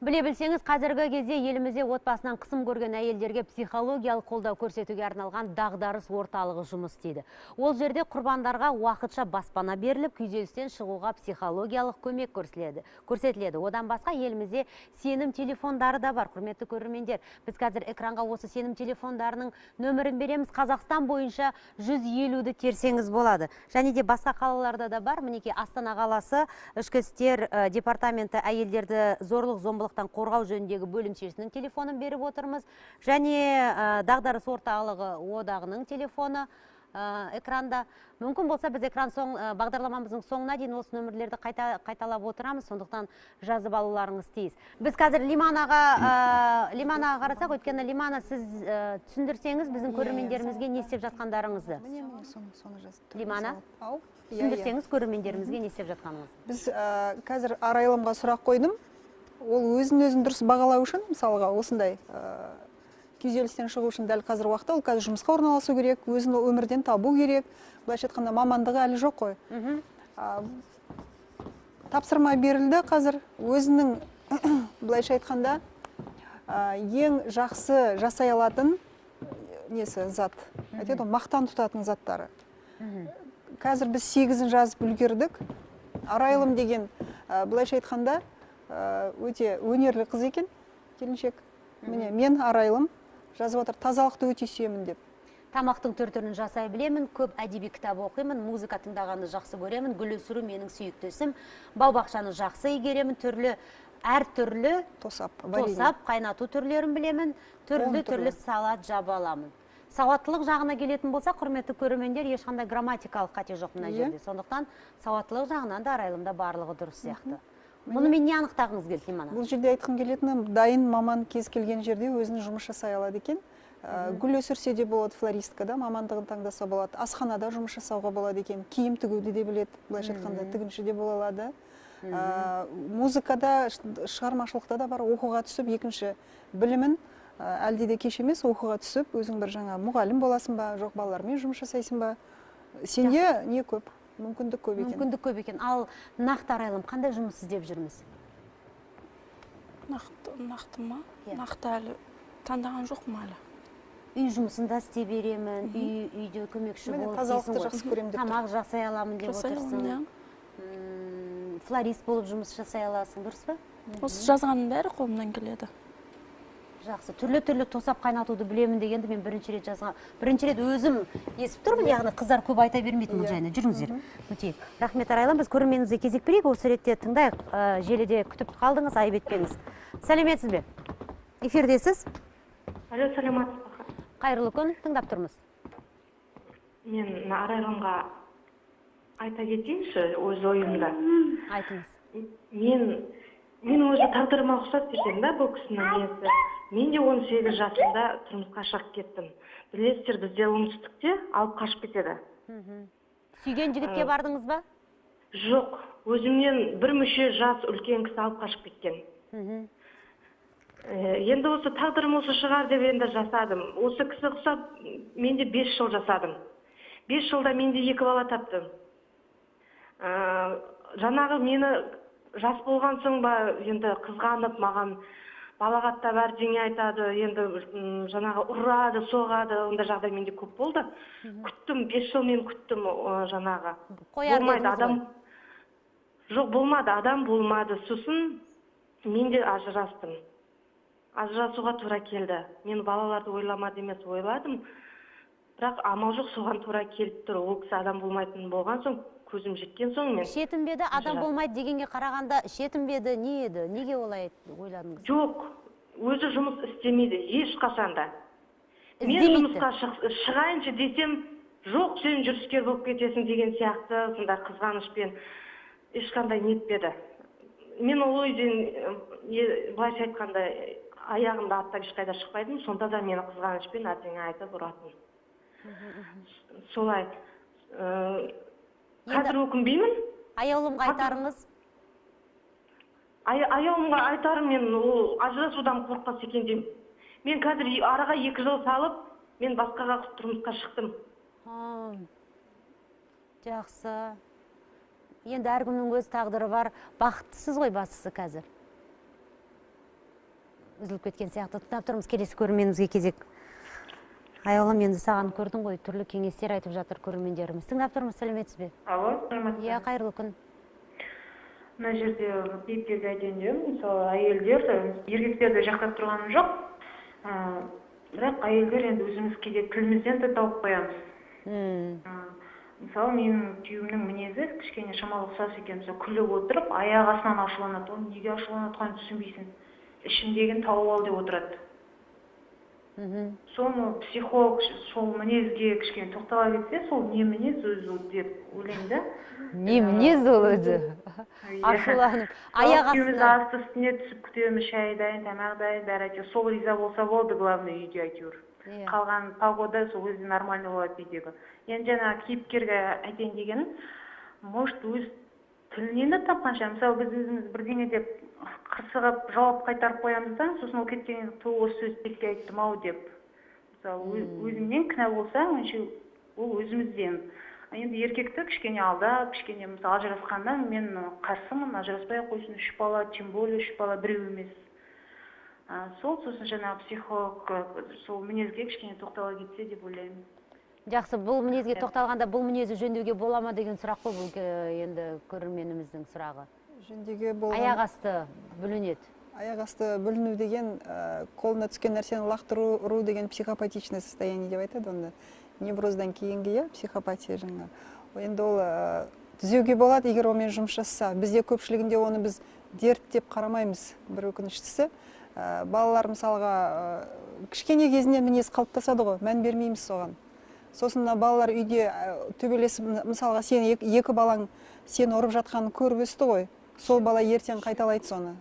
Біле білсеңіз, қазіргі кезде елімізде отбасынан қысым көрген әйелдерге психологиялық қолдау көрсетуге арналған дағдарыс орталығы жұмыс істейді. Ол жерде құрбандарға уақытша баспана беріліп, күйзелістен шығуға психологиялық көмек көрсетіледі. Одан басқа елімізде сенім телефондары да бар, құрметті көрермендер. Біз қазір экранға осы сенім телефондарының нөмірін береміз. Қазақстан бойынша 150-ді терсеңіз болады. Және де басқа қалаларда да бар. Мінекей Астана қаласы ішкі істер департаменті әйелдерді зорлық-зомбылықтан қорғау жөніндегі бөлімшесінің телефонын беріп отырмыз. Және дағдарыс орталығы одағының телефоны экранда. Мүмкін болса біз бағдарламамыздың соңына дейін осы нөмірлерді қайталап отырамыз, сондықтан жазып алуларыңыз тиіс. Біз қазір Лиманаға қарасақ, өйткені Лимана, сіз түсіндірсеңіз біздің көрермендерімізге не істеп жатқандарыңызды. Лимана, түсіндірсеңіз көрермендерімізге не істеп жатқаныңызды. Біз қазір Арайлымға сұрақ қойдым. Ол өзін дұрыс бағалау үшін, мысалға, осындай күйзелістен шығу үшін дәл қазір уақытта ол қазір жұмысқа орналасу керек, өзін өмірден табу керек. Былайша айтқанда мамандығы әлі жоқ қой. Тапсырма берілді қазір. Өзінің былайша айтқанда ең жақсы жасай алатын зат. Мақтан тұтатын заттары. Қазір біз 8-ін жазып үлгердік. Арайлым деген былайша айтқанда өте өнерлі қыз екен, келіншек. Міне, мен Арайлым жазып отыр, тазалықты өте сүйемін деп. Тамақтың түр-түрін жасай білемін, көп әдеби кітап оқимын, музыка тыңдағанды жақсы көремін, гүл өсіру менің сүйікті ісім, бау-бақшаны жақсы игеремін, әртүрлі тосап, қайнату түрлерін білемін, түрлі салат жаба аламын. Сауаттылық жағына келетін болса, құрметті көрермендер, ешқандай грамматикалық қате жоқ мына жерде. Сондықтан сауаттылық жағынан да Арайлымда барлығы дұрыс сияқты. Мұны мен не анықтағыңыз келді, Лимана? Бұл жерде айтқым келетінім, дайын маман кез келген жерде өзінің жұмыс жасай алады екен. Гүл өсірсе де болады, флористкада мамандығын таңдаса болады. Асханада жұмыс жасауға болады екен. Киім тігуді де біледі, былайша айтқанда тігінші де бола алады. Музыкада, шығармашылықта да бар, оқуға түсіп, екінші білімін әлде де кеш емес, оқуға түсіп, өзің бір жаңа мұғалім боласың ба, жоқ балалармен жұмыс жасайсың ба. Сенде не көп? Мүмкіндік көп екен. Мүмкіндік көп екен. Ал нақты Арайлым, қандай жұмыс іздеп жүрміз? Нақты ма? Нақты әлі таңдаған жоқ ма әлі? Үй жұмысында істей беремін, үйде көмекші болып тазалықты жақсы көремін деп. Тамақ жасай аламын деп отырсың. Флорист болып жұмыс жасай аласың, дұрыс па? Осы жазғаның бәрі қолымнан келеді. Жақсы, түрлі тосап қайнатуды білемін дегенді мен бірінші рет өзім естіп тұрмын, яғни қыздар көп айта бермейтін бұл жайында. Жүріңіздер, өтейік. Рахмет Арайлым, біз көрерменімізге кезек берейік, осы ретте тыңдайық, желіде күтіп қалдыңыз, айып етпеңіз. Сәлеметсіз бе? Эфирдесіз? Алло, сәлеметсіз бе? Қайырлы күн, тыңдап тұрмыз. Мен Арайлымға айта кетейінші, өз ойымда. Айтыңыз. Мен өзі тағдырыма ұқсас десем да, бұл кісінің несі. Мен де 18 жасында тұрмысқа шығып кеттім. Білесіздер, бізде оңтүстікте алып қашып кетеді. Сүйген жігітке бардыңыз ба? Жоқ, өзімнен бір мүше жас үлкен кісі алып қашып кеткен. Енді осы тағдырым осы шығар деп енді жасадым. Осы кісі ұқсап, мен де 5 жыл жасадым. 5 жылда мен де 2 бала таптым. Жаңағы мені жас болған соң ба, енді қызғанып маған балағатта бірдеңе айтады, енді жаңағы ұрады, соғады, онда жағдай менде көп болды. Күттім, 5 жыл мен күттім жаңағы. Болмайды адам. Жоқ, болмады, адам болмады. Сосын мен де ажырастым. Ажырасуға тура келді. Мен балаларды ойламады емес, ойладым. Бірақ амал жоқ, соған тура келіп тұр. Ол кісі адам болмайтын болған соң, көзім жеткен соң мен. Шетім беді, адам болмайды дегенге қарағанда, шетім беді, не еді? Неге олай ойладыңыз? Жоқ, өзі жұмыс істемейді, ешқашанда. Мен жұмысқа шығайыншы десем, жоқ, сен жүріскер болып кетесің деген сияқты, сонда қызғанышпен ешқандай нетпеді. Мен ол ойден, былайша айтқанда, аяғымды аттап ешқайда шықпайдым, сонда да мені қызғанышпен әтеңе айтып ұратын. Солай. Қазір өкінбеймін. Аяулымға айтарыңыз? аяулымға айтарым, мен ол ажырасудан қорықпас екен деймін. Мен қазір араға 2 жыл салып, мен басқаға тұрмысқа шықтым. Жақсы. Енді әркімнің өз тағдыры бар. Бақыттысыз ғой бастысы қазір. Үзіліп кеткен сияқты тыңдап тұрмыз. Келесі көрерменімізге кезек. Аяулым, енді саған көрдің ғой, түрлі кеңестер айтып жатыр көрермендеріміз. Тыңдап тұрмыз, сәлеметсіз бе? Алло, сәлеметсіз бе? Иә, қайырлы күн. Мына жерде кейіпкерге айтайын деймін, мысалы әйелдер еркектерді жақтап тұрғаным жоқ. Бірақ әйелдер енді өзіміз кейде тілімізден де тауып қоямыз. Мысалы менің күйеуімнің мінезі кішкене шамалы ұқсас екен. Мысалы күліп отырып, аяқ астынан ашуланады. Оны неге ашуланатқанын түсінбейсің. Ішімдегін тауып ал деп отырады. Соны психолог сол мінезге кішкене тоқтала кетсе, сол не мінез өзі деп ойлаймын да. Не мінез ол өзі? Ашуланып, аяқ астынан. Асты үстіне түсіп күтеміз, шай дайын, тамақ дайын, бәрі әйтеуір. Сол риза болса болды, главное үйде әйтеуір. Қалған погода сол өзі нормально болады үйдегі. Енді жаңа кейіпкерге айтайын дегенім, может өз тілінен де тапқанша, мысалы біз өзіміз бірдеңе деп қырсығып жауап қайтарып қоямыз да, сосын ол кеткеннен кейін осы сөз бетке айттым ау деп. Мысалы өзімнен кінә болса, ол өзімізден. Енді еркекті кішкене алдап, кішкене мысалы ажырасқанда мен қарсымын, ажыраспай ақ қойсын, 3 бала, тем более 3 бала біреу емес. Сосын жаңа психолог сол мінезге кішкене тоқтала кетсе деп ойлаймын. Жақсы, бұл мінезге тоқталғанда бұл мінезі жөндеуге бола ма деген сұрақ қой, бұл енді көрерменіміздің сұрағы. Жөндеуге болған. Аяқ асты бүлінеді. Аяқ асты бүліну деген қолына түскен нәрсені лақтыру деген психопатичное состояние деп айтады онда. Невроздан кейінгі психопатия жаңа. Енді ол түзеуге болады, егер онымен жұмыс жасаса. Бізде көпшілігінде оны біз дерт деп қарамаймыз. Бір өкініштісі, балалар мысалға кішкене кезінен мінез қалыптасады ғой, мән бермейміз соған. Сосын балалар үйде төбелесіп, мысалға сен екі балаң сені ұрып жатқанын көріп өсті ғой. Сол бала ертең қайталайды соны.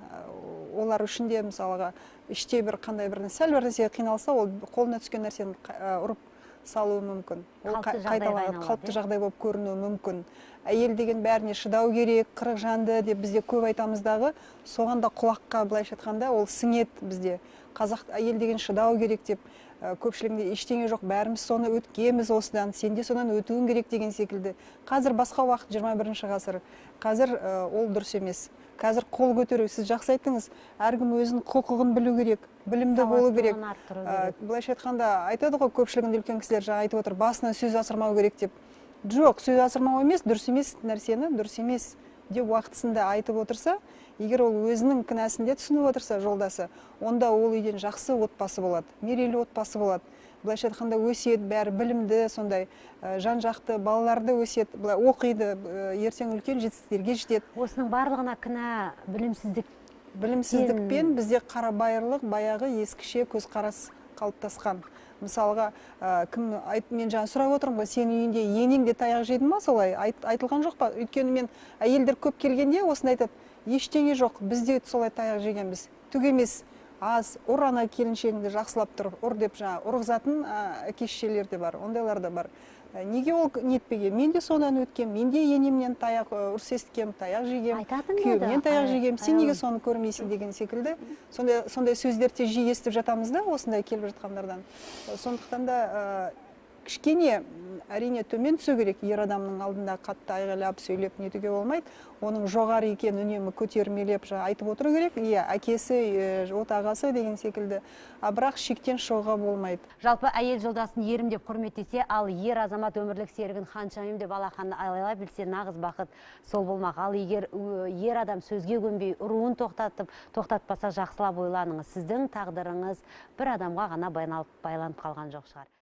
Олар үшін де мысалға іште бір қандай бір сәл бір нәрсе қиналса, ол қолына түскен нәрсені ұрып салуы мүмкін. Ол қалыпты жағдай болып көрінуі мүмкін. Әйел деген бәріне шыдау керек, қырық жанды деп бізде көп айтамыздағы, соған да құлаққа былайша айтқанда ол сіңет бізде. Қазақ әйел деген шыдау керек деп көпшілігінде ештеңе жоқ, бәріміз соны өткеміз осыдан, сен де содан өтуің керек деген секілді. Қазір басқа уақыт 21 ғасыр. Қазір ол дұрыс емес. Қазір қол көтеру, сіз жақсы айттыңыз, әркім өзінің құқығын білу керек, білімді болу керек. Былайша айтқанда айтады ғой көпшілігінде үлкен кісілер жаңа айтып отыр, басына сөз асырмау керек деп. Жоқ, сөз асырмау емес, дұрыс емес нәрсені, дұрыс емес деп уақытысында айтып отырса, егер ол өзінің кінәсінде түсініп отырса жолдасы, онда ол үйден жақсы отбасы болады, мерейлі отбасы болады. Былайша айтқанда өсиет, бәрі білімді, сондай жан-жақты балаларды өсиет, оқиды, ертең үлкен жетістіктерге жетеді. Осының барлығына кінә білімсіздік. Білімсіздікпен бізде қарабайырлық, баяғы ескіше көзқарас қалыптасқан. Мысалға, мен жаңа сұрап отырмын ғой, сен үйінде енең де таяқ жеді ма, солай айтылған жоқ па? Өйткені мен әйелдер көп келгенде осыны айтады, ештеңе жоқ, бізде солай таяқ жегенбіз. Түк емес, аз, ұр ана келіншегіңді жақсылап тұрып, ұр деп жаңа ұрғызатын әке-шешелер де бар, ондайлар да бар. Неге ол нетпеге? Мен де содан өткем, мен де енемнен таяқ ұрыс естікем, таяқ жегем, күйеуімнен таяқ жегем, сен неге соны көрмейсің деген секілді. Сондай сөздерді жиі естіп жатамыз да, осындай келіп жатқандардан. Сондықтан да кішкене әрине төмен түсу керек, ер адамның алдында қатты айғайлап сөйлеп нетуге болмайды. Оның жоғары екенін үнемі көтермелеп айтып отыру керек. Иә, әкесі, отағасы деген секілді. Бірақ шектен шығуға болмайды. Жалпы әйел жолдасын ерім деп құрметтесе, ал ер азамат өмірлік серігін ханшайым деп алақанын айлай білсе, нағыз бақыт сол болмақ. Ал егер ер адам сөзге көнбей, ұруын тоқтатпаса жақсылап ойланыңыз. Сіздің тағдырыңыз бір адамға ғана байланып қалған жоқ шығар.